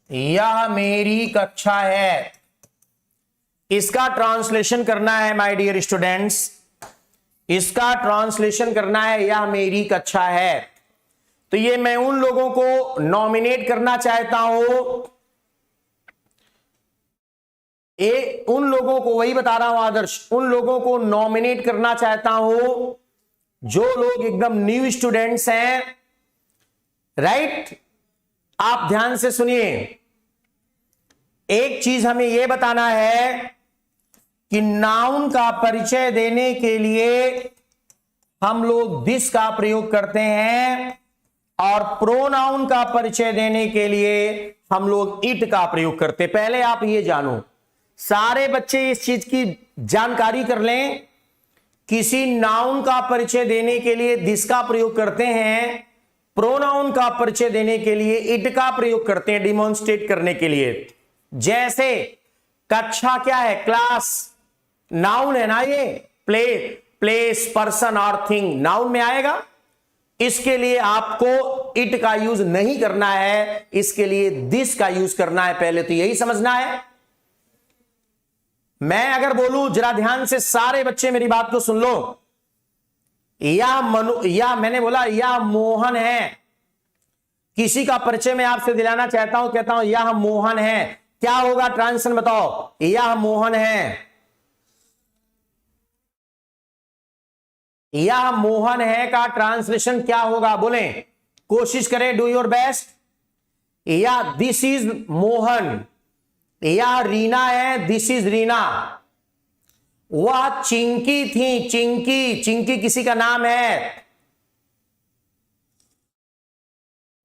यह मेरी कक्षा है। इसका ट्रांसलेशन करना है माय डियर स्टूडेंट्स, इसका ट्रांसलेशन करना है यह मेरी कक्षा है। तो ये मैं उन लोगों को नॉमिनेट करना चाहता हूं, उन लोगों को, वही बता रहा हूं आदर्श, उन लोगों को नॉमिनेट करना चाहता हूं जो लोग एकदम न्यू स्टूडेंट्स हैं, राइट। आप ध्यान से सुनिए, एक चीज हमें यह बताना है कि नाउन का परिचय देने के लिए हम लोग दिस का प्रयोग करते हैं और प्रोनाउन का परिचय देने के लिए हम लोग इट का प्रयोग करते हैं। पहले आप ये जानो, सारे बच्चे इस चीज की जानकारी कर लें, किसी नाउन का परिचय देने के लिए दिस का प्रयोग करते हैं, प्रोनाउन का परिचय देने के लिए इट का प्रयोग करते हैं, डिमॉन्स्ट्रेट करने के लिए। जैसे कक्षा क्या है, क्लास, नाउन है ना, ये प्लेस, पर्सन और थिंग नाउन में आएगा। इसके लिए आपको इट का यूज नहीं करना है, इसके लिए दिस का यूज करना है। पहले तो यही समझना है। मैं अगर बोलूं, जरा ध्यान से सारे बच्चे मेरी बात को सुन लो, या मैंने बोला यह मोहन है, किसी का परिचय मैं आपसे दिलाना चाहता हूं, कहता हूं यह मोहन है, क्या होगा ट्रांसलेशन बताओ, यह मोहन है। यह मोहन है का ट्रांसलेशन क्या होगा, बोलें, कोशिश करें, डू योर बेस्ट। या दिस इज मोहन, या रीना है, दिस इज रीना। वह चिंकी थी, चिंकी किसी का नाम है,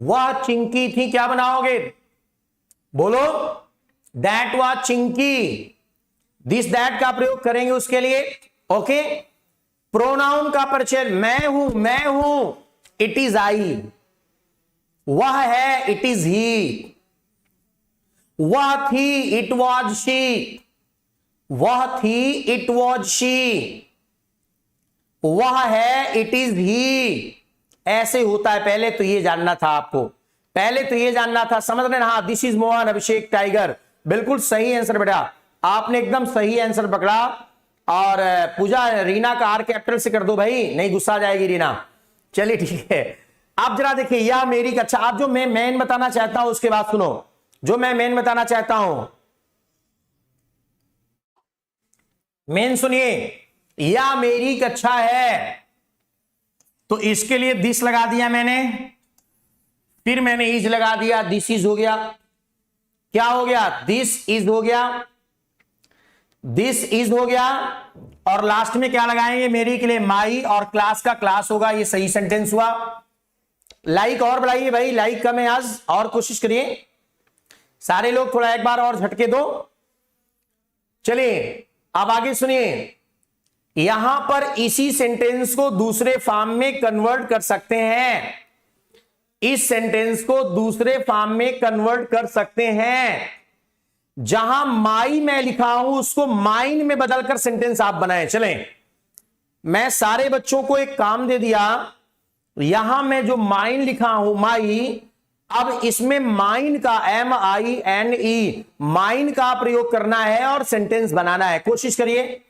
वह चिंकी थी, क्या बनाओगे, बोलो, that was Chinki. This that का प्रयोग करेंगे उसके लिए, ओके। प्रोनाउन का परिचय, मैं हूं, इट इज आई। वह है, इट इज ही। वह थी, इट वॉज शी। वह थी, इट वॉज शी। वह है, इट इज ही। ऐसे होता है। पहले तो ये जानना था आपको, पहले तो ये जानना था, समझ रहे ना। हाँ, this is Mohan, Abhishek tiger, बिल्कुल सही आंसर बेटा, आपने एकदम सही आंसर पकड़ा। और पूजा, रीना का आर कैपिटल से कर दो भाई, नहीं गुस्सा जाएगी रीना। चलिए ठीक है। आप जरा देखिए, यह मेरी कक्षा, आप जो मैं मेन बताना चाहता हूं उसके बाद सुनो, जो मैं मेन बताना चाहता हूं, मेन सुनिए। यह मेरी कक्षा है, तो इसके लिए दिस लगा दिया मैंने, फिर मैंने इज लगा दिया, दिस इज हो गया। क्या हो गया, दिस इज हो गया, दिस इज हो गया। और लास्ट में क्या लगाएंगे, मेरी के लिए माई, और क्लास का क्लास होगा। ये सही सेंटेंस हुआ। लाइक और बढ़ाइए भाई, लाइक कम है आज, और कोशिश करिए सारे लोग, थोड़ा एक बार और झटके दो। चलिए अब आगे सुनिए। यहां पर इसी सेंटेंस को दूसरे फॉर्म में कन्वर्ट कर सकते हैं, इस सेंटेंस को दूसरे फॉर्म में कन्वर्ट कर सकते हैं। जहां माई मैं लिखा हूं उसको माइन में बदलकर सेंटेंस आप बनाएं। चलें, मैं सारे बच्चों को एक काम दे दिया, यहां मैं जो माइन लिखा हूं, माई, अब इसमें माइन का, MINE, माइन का प्रयोग करना है और सेंटेंस बनाना है। कोशिश करिए,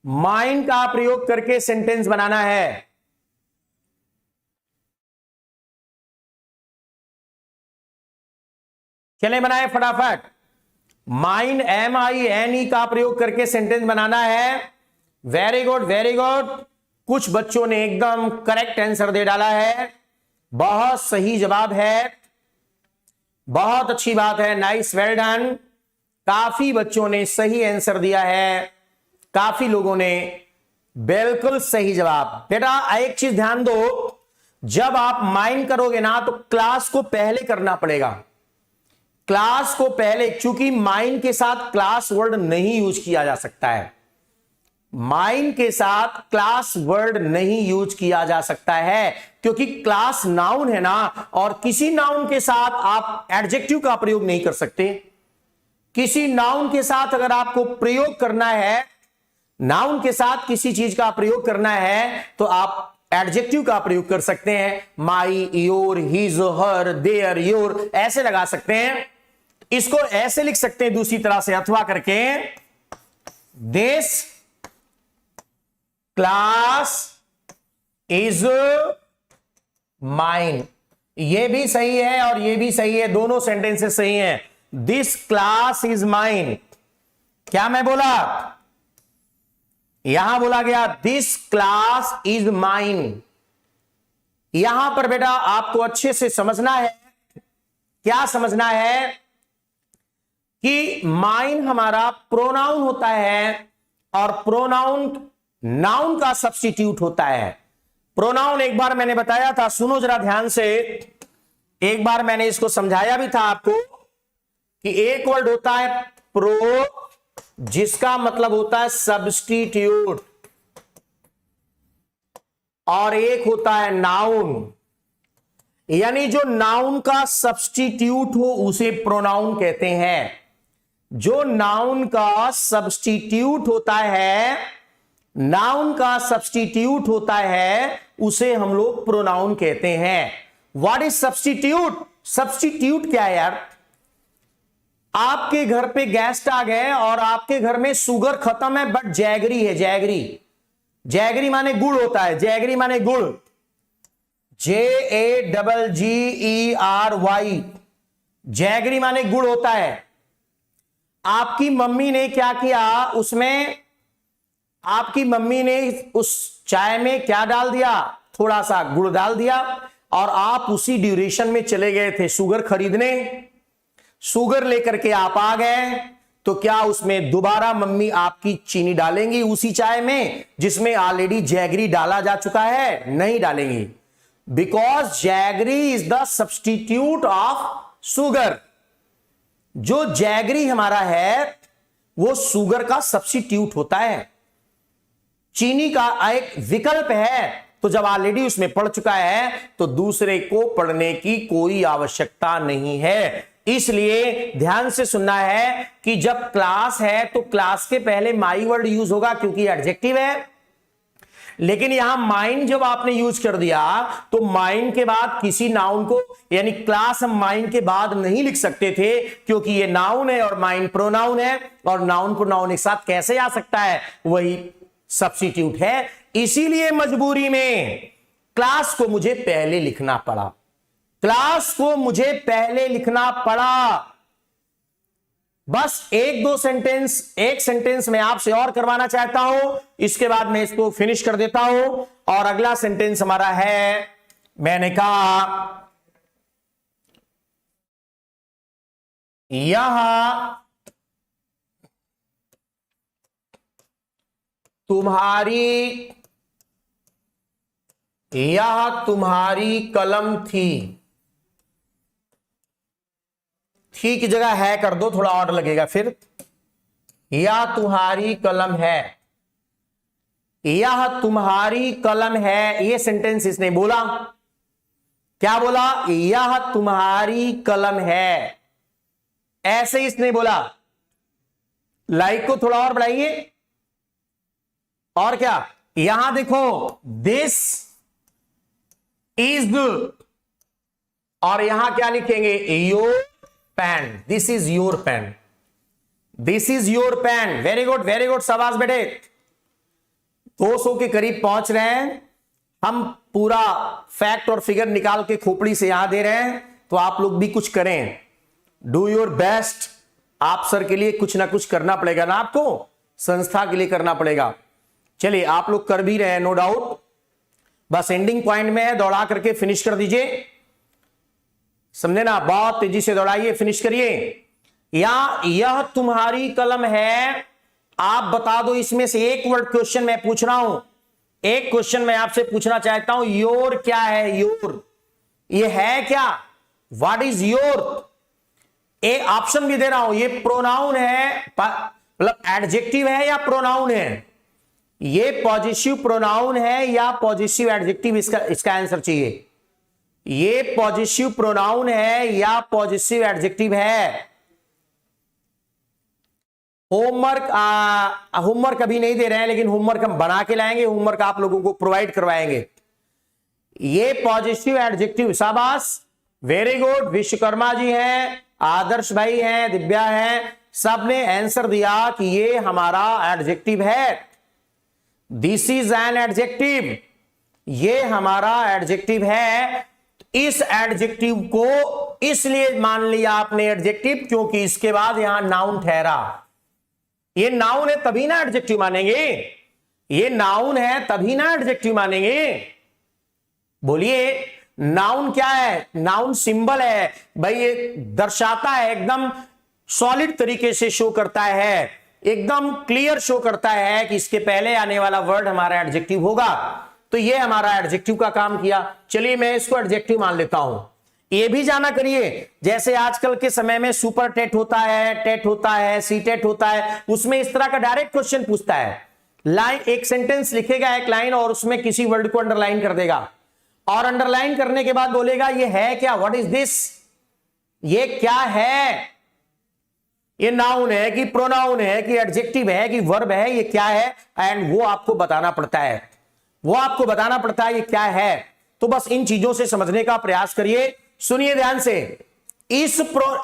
माइन का प्रयोग करके सेंटेंस बनाना है। चलें बनाए फटाफट। माइन, MINE का प्रयोग करके सेंटेंस बनाना है। Very good, very good. कुछ बच्चों ने एकदम करेक्ट आंसर दे डाला है, बहुत सही जवाब है, बहुत अच्छी बात है, नाइस, वेल डन। काफी बच्चों ने सही आंसर दिया है, काफी लोगों ने बिल्कुल सही जवाब। बेटा एक चीज ध्यान दो, जब आप माइंड करोगे ना तो क्लास को पहले करना पड़ेगा, क्लास को पहले, क्योंकि माइंड के साथ क्लास वर्ड नहीं यूज किया जा सकता है, माइंड के साथ क्लास वर्ड नहीं यूज किया जा सकता है, क्योंकि क्लास नाउन है ना, और किसी नाउन के साथ आप एडजेक्टिव का प्रयोग नहीं कर सकते। किसी नाउन के साथ अगर आपको प्रयोग करना है, नाउन के साथ किसी चीज का प्रयोग करना है तो आप एडजेक्टिव का प्रयोग कर सकते हैं। My, your, his, her, their, your ऐसे लगा सकते हैं। इसको ऐसे लिख सकते हैं दूसरी तरह से, अथवा करके, दिस क्लास इज माइन। ये भी सही है और ये भी सही है, दोनों सेंटेंसेस सही हैं। दिस क्लास इज माइन, क्या मैं बोला, यहां बोला गया दिस क्लास इज माइन। यहां पर बेटा आपको अच्छे से समझना है, क्या समझना है कि माइन हमारा प्रोनाउन होता है और प्रोनाउन नाउन का सब्स्टिट्यूट होता है। प्रोनाउन एक बार मैंने बताया था, सुनो जरा ध्यान से, एक बार मैंने इसको समझाया भी था आपको कि एक वर्ड होता है प्रो, जिसका मतलब होता है सब्स्टिट्यूट, और एक होता है नाउन, यानी जो नाउन का सब्स्टिट्यूट हो उसे प्रोनाउन कहते हैं। जो नाउन का सब्स्टिट्यूट होता है, नाउन का सब्स्टिट्यूट होता है, उसे हम लोग प्रोनाउन कहते हैं। What is substitute? सब्स्टिट्यूट क्या है यार? आपके घर पे गेस्ट आ गए और आपके घर में शुगर खत्म है बट जैगरी है, जैगरी, जैगरी माने गुड़ होता है, जैगरी माने गुड़, JAGGERY, जैगरी माने गुड़ होता है। आपकी मम्मी ने क्या किया, उसमें आपकी मम्मी ने उस चाय में क्या डाल दिया, थोड़ा सा गुड़ डाल दिया, और आप उसी ड्यूरेशन में चले गए थे शुगर खरीदने, शुगर लेकर के आप आ गए, तो क्या उसमें दोबारा मम्मी आपकी चीनी डालेंगी उसी चाय में जिसमें ऑलरेडी जैगरी डाला जा चुका है? नहीं डालेंगी, because jaggery is the substitute of sugar. जो जैगरी हमारा है वो शुगर का सब्स्टिट्यूट होता है, चीनी का एक विकल्प है। तो जब ऑलरेडी उसमें पड़ चुका है तो दूसरे को पढ़ने की कोई आवश्यकता नहीं है। इसलिए ध्यान से सुनना है कि जब क्लास है तो क्लास के पहले माई वर्ड यूज होगा क्योंकि एडजेक्टिव है, लेकिन यहां माइन जब आपने यूज कर दिया तो माइन के बाद किसी नाउन को, यानी क्लास हम माइन के बाद नहीं लिख सकते थे क्योंकि ये नाउन है और माइन प्रोनाउन है, और नाउन प्रोनाउन एक साथ कैसे आ सकता है, वही सब्स्टिट्यूट है। इसीलिए मजबूरी में क्लास को मुझे पहले लिखना पड़ा, क्लास को मुझे पहले लिखना पड़ा। बस एक सेंटेंस मैं आपसे और करवाना चाहता हूं, इसके बाद मैं इसको फिनिश कर देता हूं। और अगला सेंटेंस हमारा है, मैंने कहा यह तुम्हारी कलम थी। थी की जगह है कर दो, थोड़ा और लगेगा फिर। यह तुम्हारी कलम है, यह तुम्हारी कलम है, ये सेंटेंस इसने बोला। क्या बोला? यह तुम्हारी कलम है, ऐसे इसने बोला। लाइक को थोड़ा और बढ़ाइए। और क्या, यहां देखो, दिस इज, और यहां क्या लिखेंगे, your pen, this is your pen, this is your pen. Very good, very good, शाबाश बेटे। 200 के करीब पहुंच रहे हैं हम, पूरा फैक्ट और फिगर निकाल के खोपड़ी से यहां दे रहे हैं, तो आप लोग भी कुछ करें, डू योर बेस्ट। आप सर के लिए कुछ ना कुछ करना पड़ेगा ना, आपको संस्था के लिए करना पड़ेगा। चलिए, आप लोग कर भी रहे हैं नो डाउट, बस एंडिंग पॉइंट में है, दौड़ा करके फिनिश कर दीजिए, समझे ना, बहुत तेजी से दौड़ाइए, फिनिश करिए। या यह तुम्हारी कलम है, आप बता दो इसमें से एक वर्ड क्वेश्चन मैं पूछ रहा हूं, एक क्वेश्चन मैं आपसे पूछना चाहता हूं, योर क्या है? योर ये है क्या? What is your? एक ऑप्शन भी दे रहा हूं, ये प्रोनाउन है, मतलब एडजेक्टिव है या प्रोनाउन है? ये पॉजिटिव प्रोनाउन है या पॉजिटिव एडजेक्टिव? इसका आंसर चाहिए। ये पॉजिटिव प्रोनाउन है या पॉजिटिव एडजेक्टिव है? होमवर्क अभी नहीं दे रहे हैं, लेकिन होमवर्क हम बना के लाएंगे, होमवर्क आप लोगों को प्रोवाइड करवाएंगे। ये पॉजिटिव एडजेक्टिव, शाबाश, वेरी गुड। विश्वकर्मा जी हैं, आदर्श भाई हैं, दिव्या हैं, सबने आंसर दिया कि ये हमारा एडजेक्टिव है। दिस इज एन एडजेक्टिव, ये हमारा एडजेक्टिव है। इस एडजेक्टिव को इसलिए मान लिया आपने एडजेक्टिव क्योंकि इसके बाद यहां नाउन ठहरा। ये नाउन है तभी ना एडजेक्टिव मानेंगे, ये नाउन है तभी ना एडजेक्टिव मानेंगे। बोलिए, नाउन क्या है? नाउन सिंबल है भाई, ये दर्शाता है, एकदम सॉलिड तरीके से शो करता है, एकदम क्लियर शो करता है कि इसके पहले आने वाला वर्ड हमारा एडजेक्टिव होगा। तो ये हमारा एडजेक्टिव का काम किया। चलिए मैं इसको एडजेक्टिव मान लेता हूं। ये भी जाना करिए, जैसे आजकल के समय में सुपर टेट होता है, टेट होता है, सी टेट होता है, उसमें इस तरह का डायरेक्ट क्वेश्चन पूछता है। लाइन, एक सेंटेंस लिखेगा, एक लाइन, और उसमें किसी वर्ड को अंडरलाइन कर देगा, और अंडरलाइन करने के बाद बोलेगा ये है क्या? What is this? ये क्या है? ये नाउन है कि प्रोनाउन है कि एडजेक्टिव है कि वर्ब है? ये क्या है? एंड वो आपको बताना पड़ता है, वो आपको बताना पड़ता है ये क्या है। तो बस इन चीजों से समझने का प्रयास करिए। सुनिए ध्यान से, इस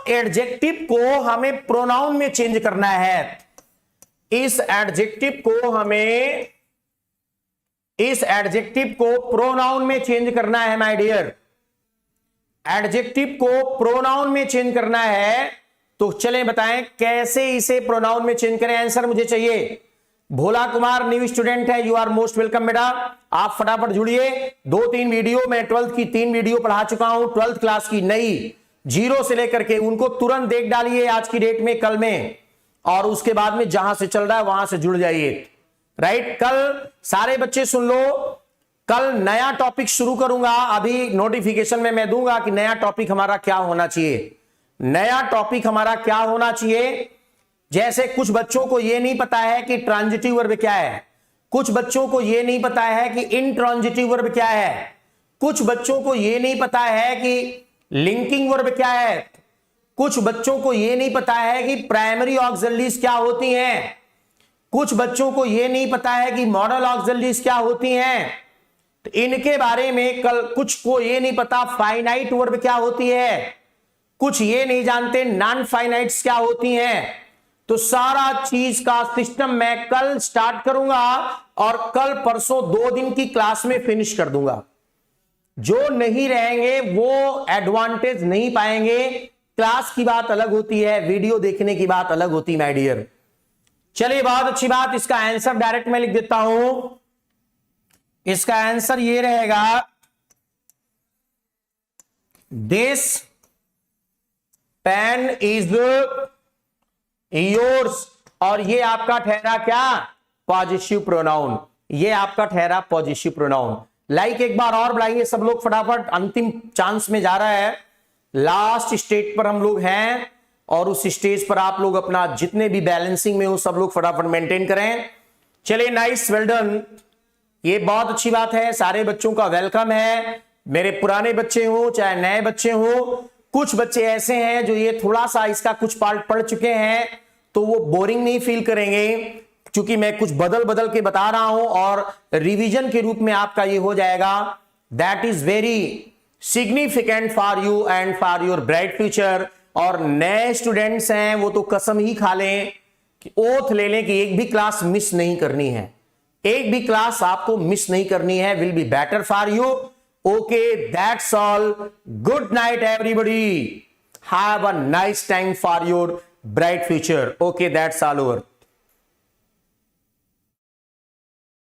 एडजेक्टिव को हमें प्रोनाउन में चेंज करना है। इस एडजेक्टिव को हमें, इस एडजेक्टिव को प्रोनाउन में चेंज करना है माय डियर। एडजेक्टिव को प्रोनाउन में चेंज करना है, तो चलें बताएं कैसे इसे प्रोनाउन में चेंज करें। आंसर मुझे चाहिए। भोला कुमार न्यू स्टूडेंट है, यू आर मोस्ट वेलकम बेटा। आप फटाफट जुड़िए। 2-3 वीडियो, मैं 12th की 3 वीडियो पढ़ा चुका हूं, 12th क्लास की नई, 0 से लेकर के, उनको तुरंत देख डालिए आज की डेट में, कल में, और उसके बाद में जहां से चल रहा है वहां से जुड़ जाइए। राइट, कल सारे बच्चे सुन लो, कल नया टॉपिक शुरू करूंगा। अभी नोटिफिकेशन में मैं दूंगा कि नया टॉपिक हमारा क्या होना चाहिए। नया टॉपिक हमारा क्या होना चाहिए? जैसे कुछ बच्चों को यह नहीं पता है कि ट्रांजिटिव वर्ब क्या है, कुछ बच्चों को यह नहीं पता है कि इंट्रांजिटिव वर्ब क्या है, कुछ बच्चों को यह नहीं पता है कि लिंकिंग वर्ब क्या है, कुछ बच्चों को यह नहीं पता है कि प्राइमरी ऑक्सिलरीज क्या होती हैं, कुछ बच्चों को यह नहीं पता है कि मॉडल ऑक्सिलरीज क्या होती हैं। तो इनके बारे में कल, कुछ को यह नहीं पता फाइनाइट वर्ब क्या होती है, कुछ ये नहीं जानते नॉन फाइनाइट्स क्या होती हैं। तो सारा चीज का सिस्टम मैं कल स्टार्ट करूंगा और कल परसों 2 दिन की क्लास में फिनिश कर दूंगा। जो नहीं रहेंगे वो एडवांटेज नहीं पाएंगे। क्लास की बात अलग होती है, वीडियो देखने की बात अलग होती है माय डियर। चलिए बहुत अच्छी बात, इसका आंसर डायरेक्ट मैं लिख देता हूं। इसका आंसर ये रहेगा, दिस पेन इज योर्स, और ये आपका ठहरा क्या? Positive pronoun. ये आपका ठहरा पॉजिटिव प्रोनाउन। लाइक एक बार और बढ़ाइए सब लोग फटाफट, अंतिम चांस में जा रहा है, लास्ट स्टेज पर हम लोग हैं, और उस स्टेज पर आप लोग अपना जितने भी बैलेंसिंग में हो सब लोग फटाफट मेंटेन करें। चलिए, नाइस, वेल डन, ये बहुत अच्छी बात है। सारे बच्चों का वेलकम है, मेरे पुराने बच्चे हो चाहे नए बच्चे हो। कुछ बच्चे ऐसे हैं जो ये थोड़ा सा इसका कुछ पार्ट पढ़ चुके हैं, तो वो बोरिंग नहीं फील करेंगे, क्योंकि मैं कुछ बदल बदल के बता रहा हूं और रिवीजन के रूप में आपका ये हो जाएगा। That is very significant for you and for your bright future. और नए स्टूडेंट्स हैं वो तो कसम ही खा लें, कि ओथ ले लें कि एक भी क्लास मिस नहीं करनी है, एक भी क्लास आपको मिस नहीं करनी है। Will be better for you. Okay, that's all. Good night everybody, have a nice time for your bright future. Okay, that's all over.